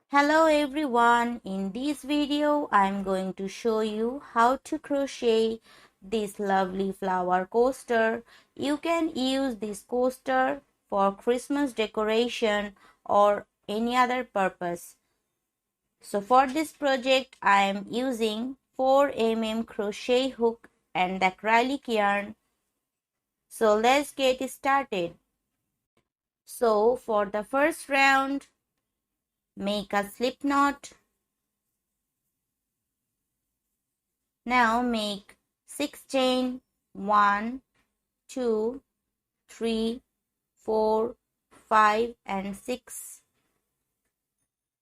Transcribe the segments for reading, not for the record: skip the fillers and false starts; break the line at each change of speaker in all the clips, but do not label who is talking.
Hello everyone, in this video I am going to show you how to crochet this lovely flower coaster. You can use this coaster for Christmas decoration or any other purpose. So for this project I am using 4mm crochet hook and acrylic yarn. So let's get started. So for the first round, make a slip knot. Now make 6 chain, 1, 2, 3, 4, 5 and 6.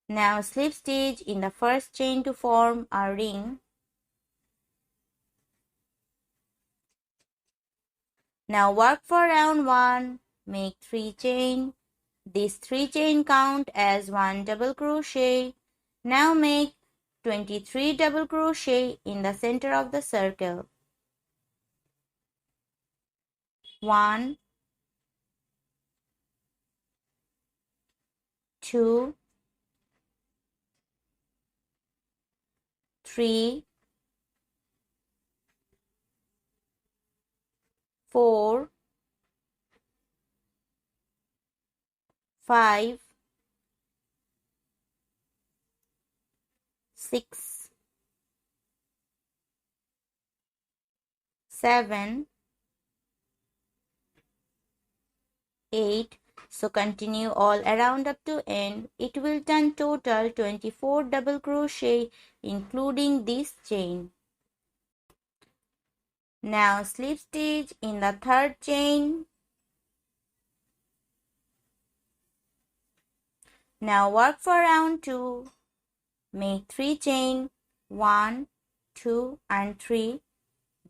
Now slip stitch in the first chain to form a ring. Now work for round 1, make 3 chain. This 3 chain count as 1 double crochet. Now make 23 double crochet in the center of the circle. 1, 2, 3, 4, 5, 6, 7, 8. So continue all around up to end. It will turn total 24 double crochet including this chain. Now slip stitch in the third chain. Now work for round 2. Make 3 chain, 1, 2 and 3.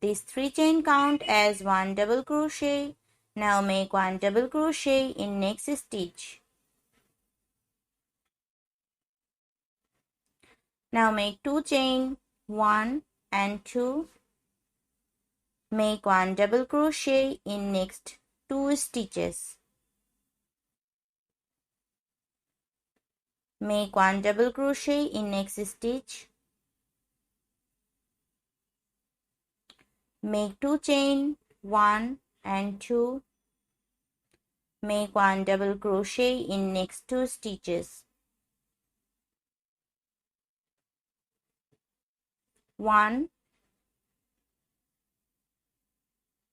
This 3 chain count as 1 double crochet. Now make 1 double crochet in next stitch. Now make 2 chain, 1 and 2. Make 1 double crochet in next 2 stitches. Make 1 double crochet in next stitch. Make 2 chain, 1 and 2. Make 1 double crochet in next 2 stitches. 1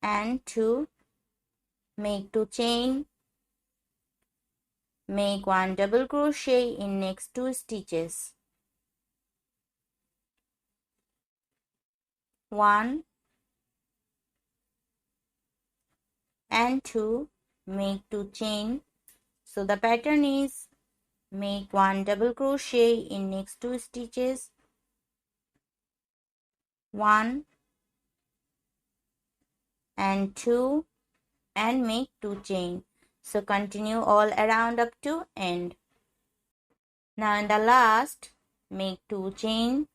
and 2. Make 2 chain. Make 1 double crochet in next 2 stitches. 1 and 2. Make 2 chain. So the pattern is make 1 double crochet in next 2 stitches. 1 and 2 and make 2 chain. So continue all around up to end. Now in the last, make 2 chain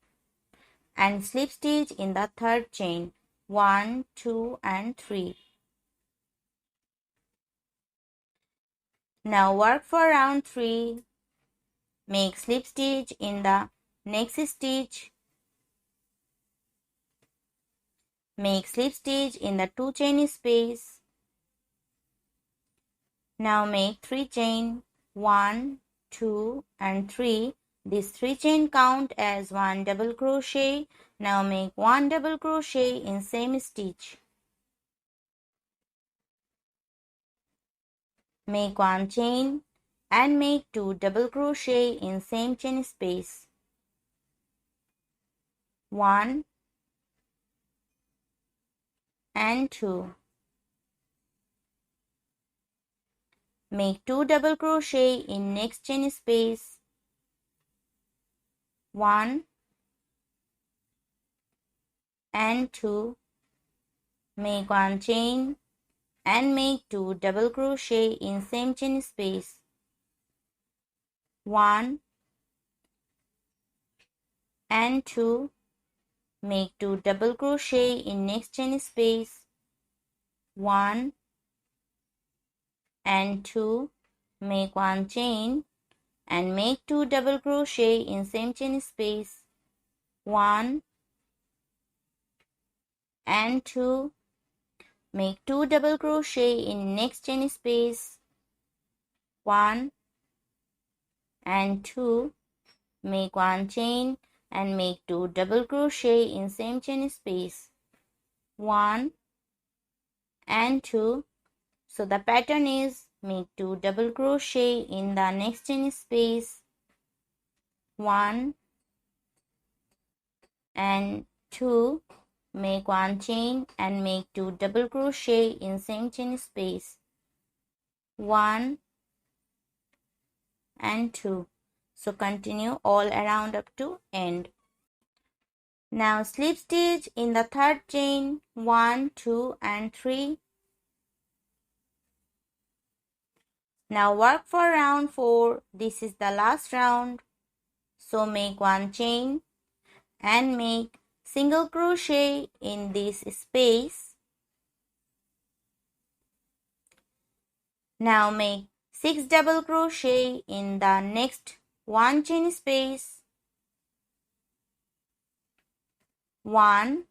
and slip stitch in the third chain, 1, 2 and 3. Now work for round 3. Make slip stitch in the next stitch. Make slip stitch in the 2 chain space. Now make 3 chain, 1, 2 and 3. This 3 chain count as 1 double crochet. Now make 1 double crochet in same stitch. Make 1 chain and make 2 double crochet in same chain space. 1 and 2. Make 2 double crochet in next chain space. 1 and 2. Make 1 chain and make 2 double crochet in same chain space. 1 and 2. Make 2 double crochet in next chain space. 1 and 2. Make 1 chain and make 2 double crochet in same chain space. 1 and 2. Make 2 double crochet in next chain space. 1 and 2. Make 1 chain and make 2 double crochet in same chain space. 1 and 2. So the pattern is make 2 double crochet in the next chain space. 1 and 2. Make 1 chain and make 2 double crochet in same chain space. 1 and 2. So continue all around up to end. Now slip stitch in the third chain 1, 2 and 3. Now work for round 4. This is the last round. So make 1 chain and make single crochet in this space. Now make 6 double crochet in the next 1 chain space. 1,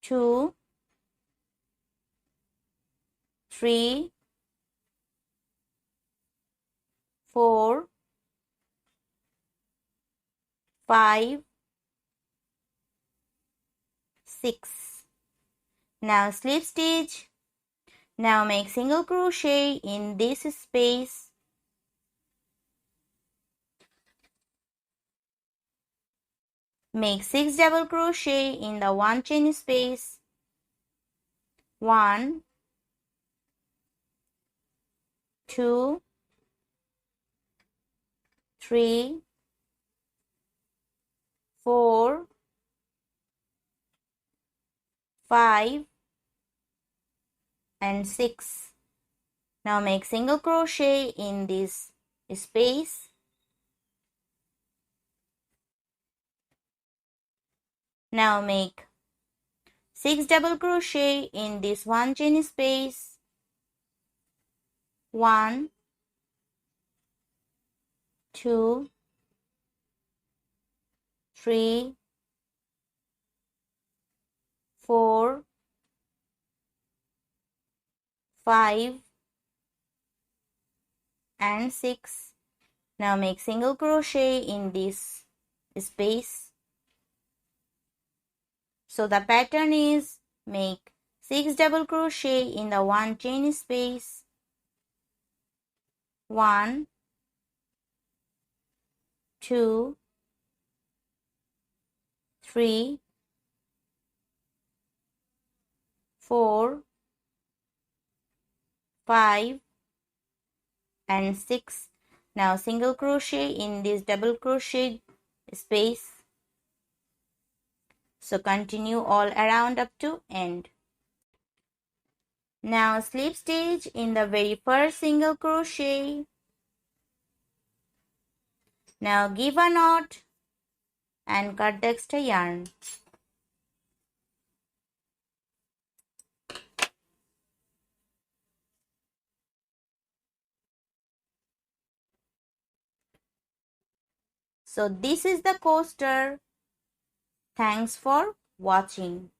2, 3, 4, 5, 6. Now slip stitch. Now make single crochet in this space. Make 6 double crochet in the 1 chain space. 1, 2, 3, 4, 5 and 6. Now make single crochet in this space. Now make 6 double crochet in this 1 chain space. 1, 2, 3, 4, 5 and 6. Now make single crochet in this space. So the pattern is make 6 double crochet in the 1 chain space. 1, 2, 3, 4, 5 and 6. Now single crochet in this double crochet space. So continue all around up to end. Now slip stitch in the very first single crochet. Now give a knot and cut the extra yarn. So this is the coaster. Thanks for watching.